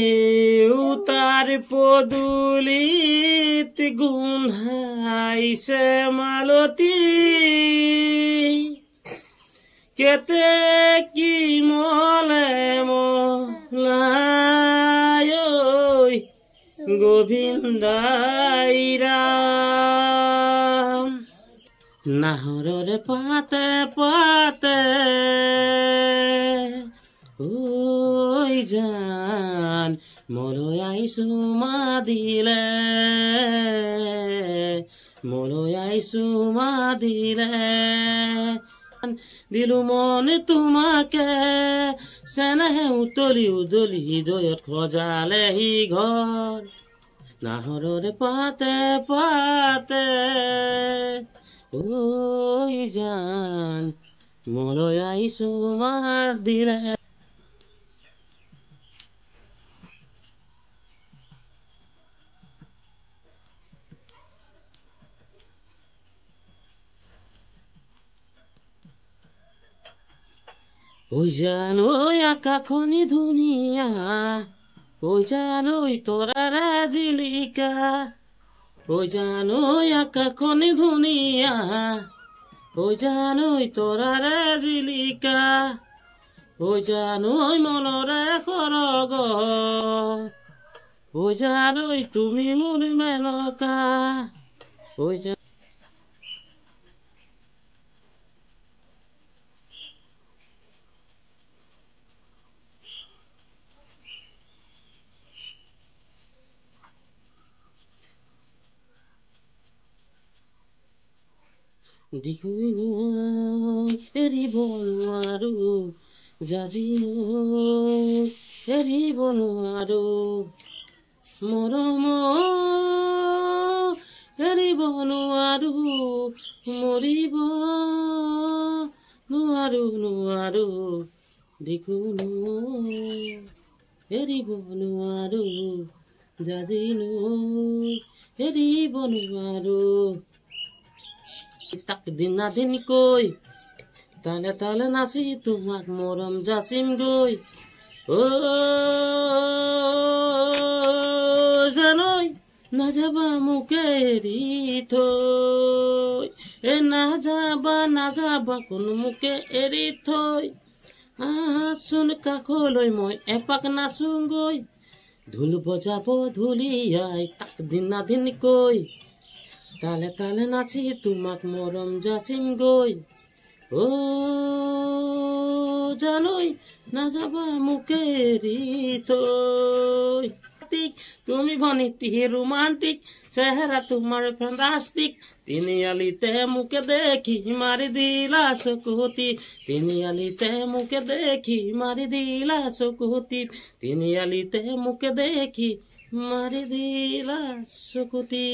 দেউতাৰ পদূলিত গোন্ধাইছে মালতী কেতেকী মলে মলাই গোবিন্দাই ৰাম নাহৰৰে পাতে পাতে ঐ জান মলৈ আহিছো মাদিলে মলৈ আহিছো মাদিলে দিলো মনে তোমাকে চেনেহে উতলি উদলি হৃদয়ত সজালেহি ঘৰ নাহৰৰে পাতে পাতে ঐ জান মলৈ আহিছো মাদিলে ঐ জান ঐ আকাশখনি ধুনীয়া ঐ জান ঐ তৰাৰে জিলিকা ঐ জান ঐ আকাশখনি ধুনীয়া ঐ জান ঐ তৰাৰে জিলিকা ঐ জান ঐ মনৰে সৰগ ঐ জান ঐ তুমি মোৰ মেনকা ঐ জান এৰিব নোৱাৰো জাজি এৰিব নোৱাৰো মৰম এৰিব নোৱাৰো মৰিব নোৱাৰো নোৱাৰো দেখোনো এৰিব নোৱাৰো জাজি এৰিব নোৱাৰো তাক দিনা দিন কৈ তালে তালে নাচি তোমাক মৰম যাচিম গৈ ও জানৈ নাযাবা মোকে এৰি থৈ নাযাবা কোনো মোকে এৰি থৈ আহাচোন কাষলৈ মই এপাক নাচোগৈ ঢোল বজাব ঢুলিয়াই তাক দিনা দিন কৈ তালে তালে নাচি তোমাক মৰম যাচিম গৈ ও জানৈ নাযাবা মোকে এৰি থৈ তুমি ভনিতি ৰোমান্টিক চেহেৰা তোমাৰ ফেন্টাস্টিক তিনিআলিতে মোকে দেখি মাৰি দিলা চকুতি তিনিআলিতে মোকে দেখি মাৰি দিলা চকুতি তিনিআলিতে মোকে দেখি মাৰি দিলা চকুতি